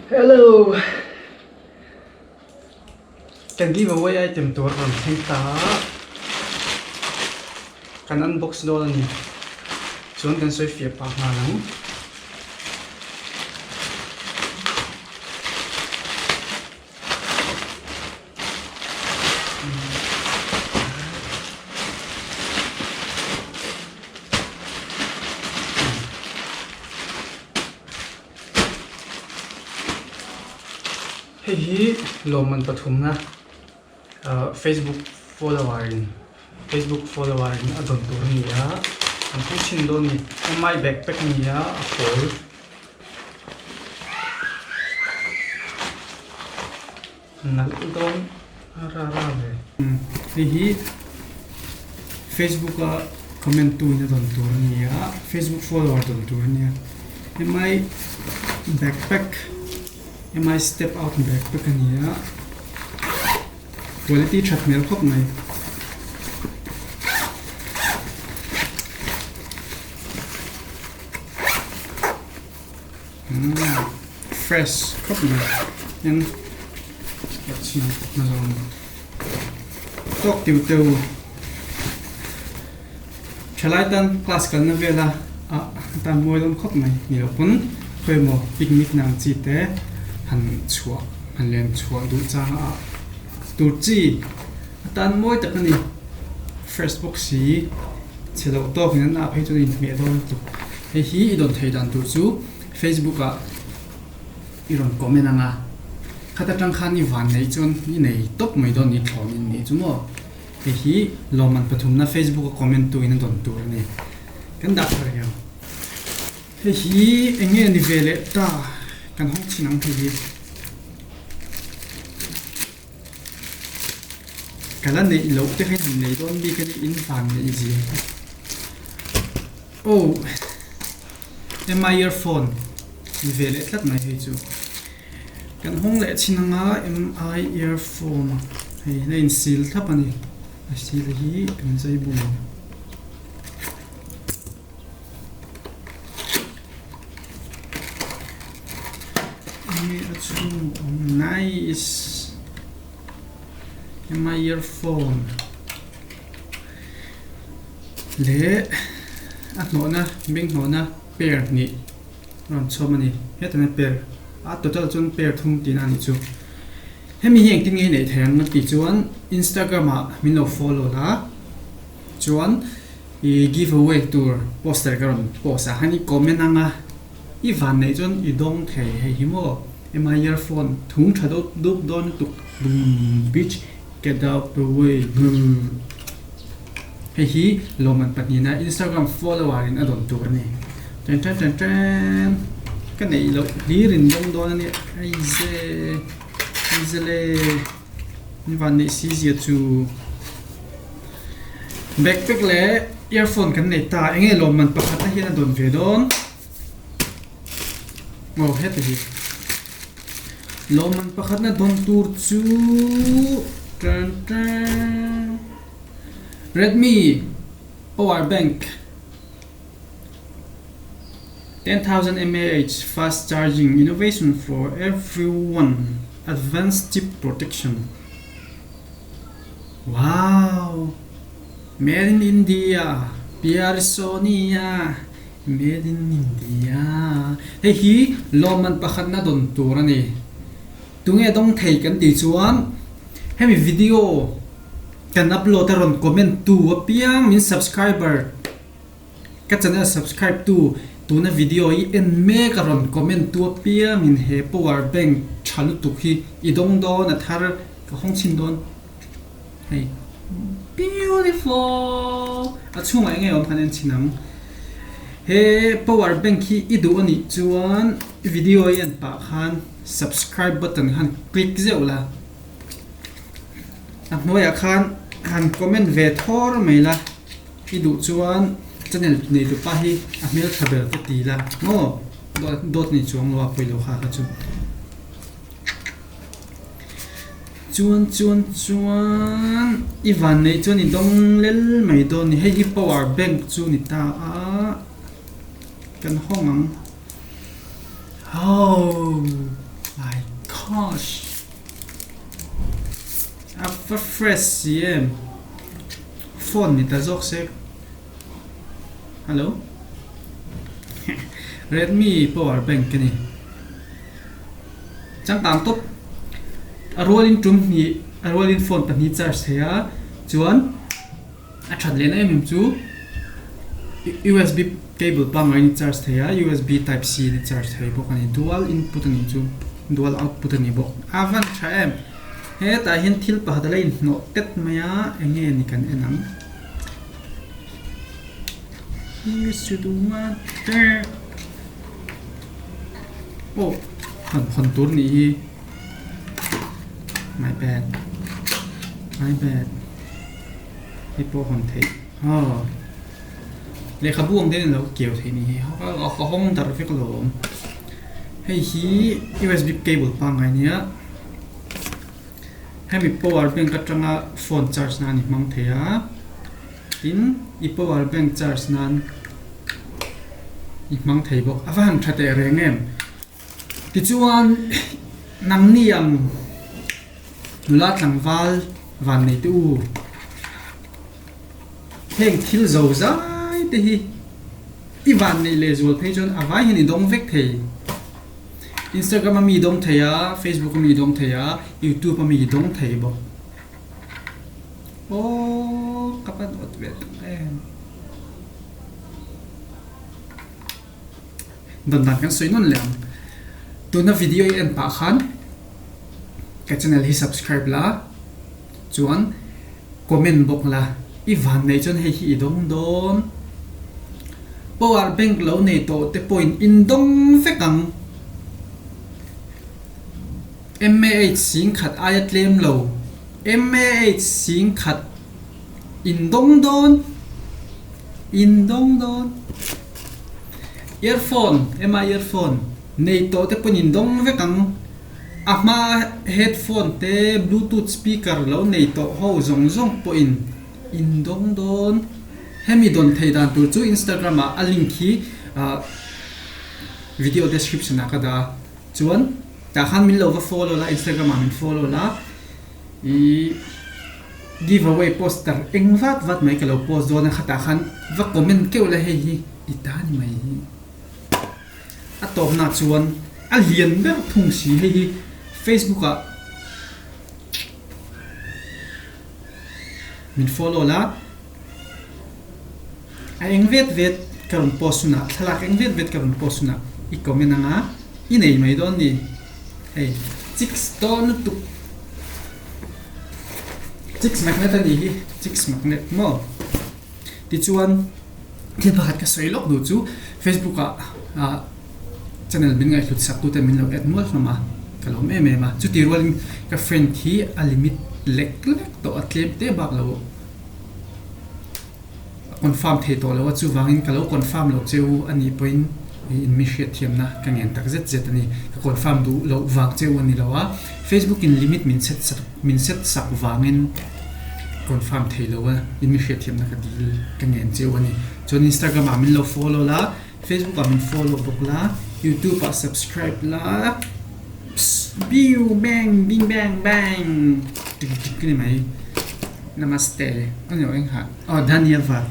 Hello. Can give away item to run theta. Can unbox doon ni. Chuan kan soi fia pa nga lang. Theih Lawmman pathumah Facebook followerin adon tur niya ang pusin doon ni may backpack niya phal naludon ararave theih Facebook comment tu na don tur niya Facebook follower don tur niya may backpack my step out backpack niya quality chat mail khop mai fresh khop mai yan let's see malon tok tiu chalai tan class kan na vela tan moilon khop mai ni pun khoi mo picnic nang chi te han chua han len chua du chang tur chi tan moi tak ni first box si chelo to hin na phei chu in me don tu he hi idon thei dan tu chu Facebook iron comment anga khata tang khan ni van nei chon ni nei top mai don ni thon ni chu mo he hi Lawmman pathumah Facebook comment tu in don tur ni kan da par ya he hi enge ni vele ta kan hong chinang theih kala nei lo te khain nei don bi kan in fan nei ji oh my earphone ni vele tlat mai he chu kan hong le chinanga mi earphone hei na in seal thapani a seal hi kan sai bu nice my earphone le nona bing nona pair ni ron chomani hetana pair total chun pair thum tin ani chu hemi heng tin nge nei thang ti chuan Instagram min lo follow la chuan I giveaway tour poster karon post hani comment anga I van nei chon I dong thei hei himo my earphone thung thado dup don tuk bitch get out the way hei hi Lawmman pathumah Instagram follower in adon tur ni ten kan nei lo lirin dong don ni ai ze ni van nei si zia chu backpack le earphone kan nei ta enge Lawmman pakhat hian adon ve don mo het hi Lawmman pakhat na don tur chu Redmi power bank 10,000 mAh fast charging innovation for everyone advanced chip protection wow made in India PR Sonia made in India hei hi Lawmman pakhat na don tur ani tunge dong thei kan ti chuan hemi video kan upload ron comment tu apiang min subscriber ka channel subscribe tu na video I en me karon comment tu apiang min he power bank chalu tu hi idong do na thar ka hong chin don hey beautiful achunga nge om phanen chinam he power bank hi idu ani chuan video yan pa khan subscribe button han click zeula noya khan han comment ve thor maila idu chuan channel nei tu pa hi amel khaber te tila no dot ni chuang lo poilo kha ka chuan ivan nei chuan I dong lel mai don ni hei power bank chu ni ta kan hongang oh gosh a fresh cm phone ni ta jok se hello Redmi power bank ni chang tam top a rolling tum ni a rolling phone pa ni charge theya chuan a that len em chu USB cable pa ngai ni charge theya USB type C ni charge thei bok ani dual input ani chu dual output ani bok avan tha em he ta hin thil pa hadalai no tet maya enge ni kan enang isu duma te oh hon tur ni my bad ipo hon thei le khabuang den lo kieu thei ni ka hong dar fe ko lom hei hi USB cable pa ngai nia hemi power bank atanga phone charge na ni mang theya in I power bank charge nan I mang thei bok awang thate rengem ti chuan nang niam nulat lang wal van nei tu heng thil zo zai te hi I van nei le zol phei chon awai hin I dong vek thei Instagram mi dong theya Facebook mi dong theya YouTube mi dong thei bo oh kapan ot vet don dan kan soi non lem tu na video en pa khan ka channel hi subscribe la chuan comment bok la I van nei chon hei hi dong don power bank lo nei to te point in dong vekang MAH sing khat ayat lem lo MAH sing khat in dong don earphone earphone nei to te pon in dong vekang ama headphone te bluetooth speaker lo nei to ho zong po in dong don hemi don thei dan tur chu Instagram a link hi video description a kada chuan ta khan min lova follow la Instagram min follow la I giveaway poster engvat mai ka lo post do na khata khan va comment keu la hei hi itani mai atop na chuan a lian be thung si hei hi Facebook a min follow la a engvet karon post na thalak engvet karon post na I comment anga I nei mai don ni hey six ton tu six magnet ani hi six magnet mo ti chuan thil pakhat ka soi lok du chu Facebook a channel bin ngai hlut sak tu te min lo et mol hloma kalom ma chu ti rolling ka friend hi a limit lek to atlem te bak lo confirm thei to lo chu wangin kalo confirm lo cheu ani point in mishia thiam na kangen tak zet ani ka confirm du lo wak cheu ani lawa Facebook in limit min set sak wangin confirm thei lo in mishia thiam na ka dil kangen cheu ani chon Instagram amin lo follow la Facebook amin follow bok la YouTube a subscribe la biu bang bing bang tik ni mai namaste ani eng ha dhanyavad